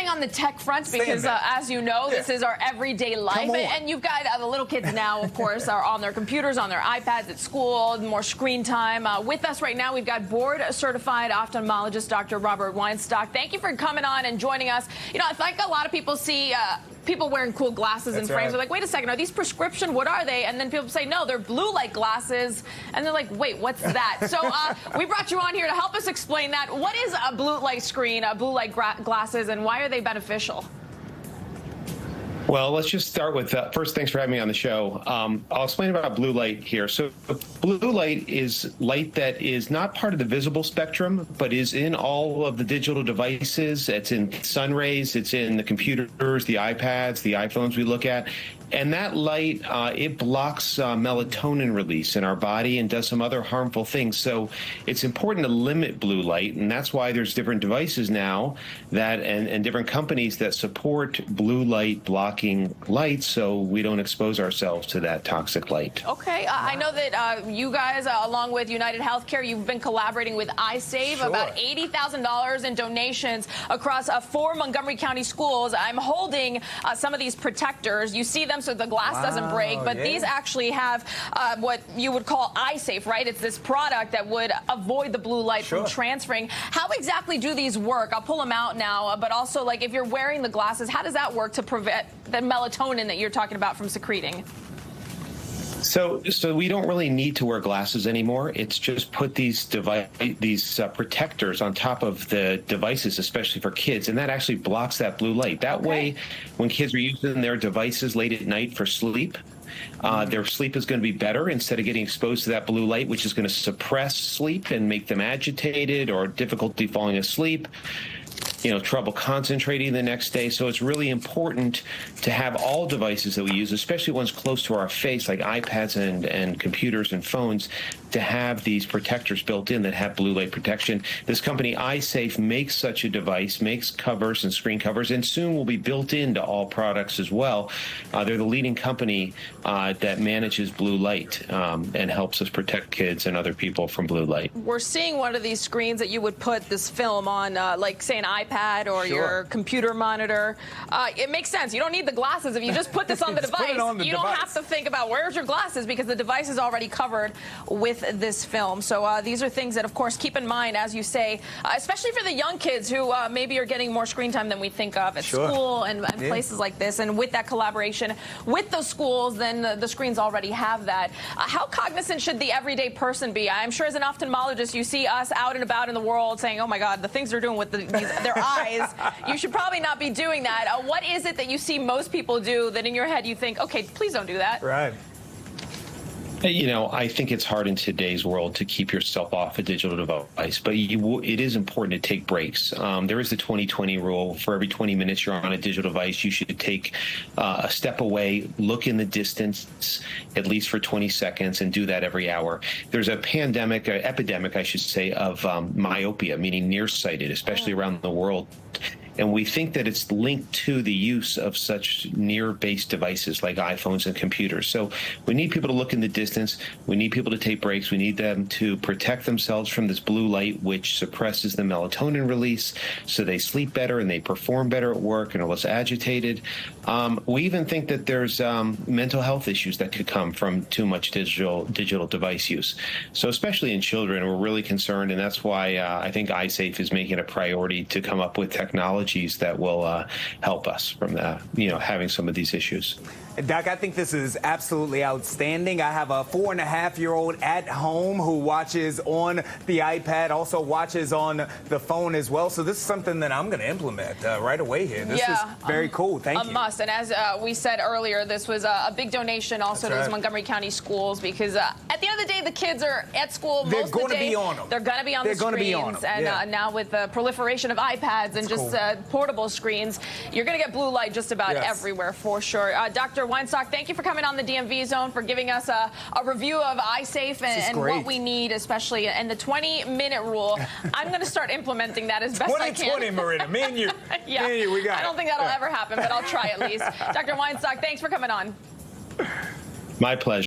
staying on the tech front because, as you know, this is our everyday life. And you've got the little kids now, of course, are on their computers, on their iPads at school, more screen time. With us right now, we've got board-certified ophthalmologist Dr. Robert Weinstock. Thank you for coming on and joining us. You know, I think a lot of people see people wearing cool glasses and frames. They're like, wait a second, are these prescription? What are they? And then people say, no, they're blue light glasses. And they're like, wait, what's that? So we brought you on here to help us explain that. What is a blue light screen, blue light glasses, and why are they beneficial? Well, let's just start with first, thanks for having me on the show. I'll explain about blue light here. So blue light is light that is not part of the visible spectrum, but is in all of the digital devices. It's in sun rays, it's in the computers, the iPads, the iPhones we look at. And that light, it blocks melatonin release in our body and does some other harmful things. So it's important to limit blue light, and that's why there's different devices now that and different companies that support blue light blocking lights so we don't expose ourselves to that toxic light. Okay, I know that you guys, along with United Healthcare, you've been collaborating with Eyesafe, about $80,000 in donations across 4 Montgomery County schools. I'm holding some of these protectors. You see them so the glass doesn't break, but these actually have what you would call Eyesafe, right? It's this product that would avoid the blue light from transferring. How exactly do these work? I'll pull them out now, but also, like, if you're wearing the glasses, how does that work to prevent the melatonin that you're talking about from secreting? So we don't really need to wear glasses anymore. It's just put these protectors on top of the devices, especially for kids, and that actually blocks that blue light. That way, when kids are using their devices late at night for sleep, their sleep is going to be better instead of getting exposed to that blue light, which is going to suppress sleep and make them agitated or difficulty falling asleep. You know, trouble concentrating the next day. So it's really important to have all devices that we use, especially ones close to our face, like iPads and computers and phones, to have these protectors built in that have blue light protection. This company, Eyesafe, makes such a device, makes covers and screen covers, and soon will be built into all products as well. They're the leading company that manages blue light and helps us protect kids and other people from blue light. We're seeing one of these screens that you would put this film on, like, say, an iPad or your computer monitor. It makes sense. You don't need the glasses. If you just put this on the device, you don't have to think about where's your glasses because the device is already covered with this film. So these are things that, of course, keep in mind, as you say, especially for the young kids who maybe are getting more screen time than we think of at school and places like this. And with that collaboration with those schools, then the screens already have that. How cognizant should the everyday person be? I'm sure as an ophthalmologist, you see us out and about in the world saying, oh, my God, the things they're doing with their eyes. You should probably not be doing that. What is it that you see most people do that in your head you think, okay, please don't do that? Right. You know, I think it's hard in today's world to keep yourself off a digital device, but it is important to take breaks. There is the 20-20 rule. For every 20 minutes you're on a digital device, you should take a step away, look in the distance, at least for 20 seconds, and do that every hour. There's a epidemic, I should say, of myopia, meaning nearsighted, especially around the world. And we think that it's linked to the use of such near-based devices like iPhones and computers. So we need people to look in the distance. We need people to take breaks. We need them to protect themselves from this blue light, which suppresses the melatonin release, so they sleep better and they perform better at work and are less agitated. We even think that there's mental health issues that could come from too much digital device use. So especially in children, we're really concerned, and that's why I think Eyesafe is making a priority to come up with technology that will help us from having some of these issues. Doc, I think this is absolutely outstanding. I have a 4.5-year-old at home who watches on the iPad, also watches on the phone as well. So this is something that I'm going to implement right away here. This is very cool. Thank you. A must. And as we said earlier, this was a big donation also to those Montgomery County schools because at the end of the day, the kids are at school most of the day. They're going to be on them. They're going to be on the screens. And now with the proliferation of iPads and just portable screens, you're going to get blue light just about everywhere for sure. Dr. Weinstock, thank you for coming on the DMV Zone, for giving us a review of Eyesafe and what we need, especially in the 20-minute rule. I'm going to start implementing that as best I can. 20-20, Marina. Me and you. Me and you, we got it. I don't think that'll ever happen, but I'll try at least. Dr. Weinstock, thanks for coming on. My pleasure.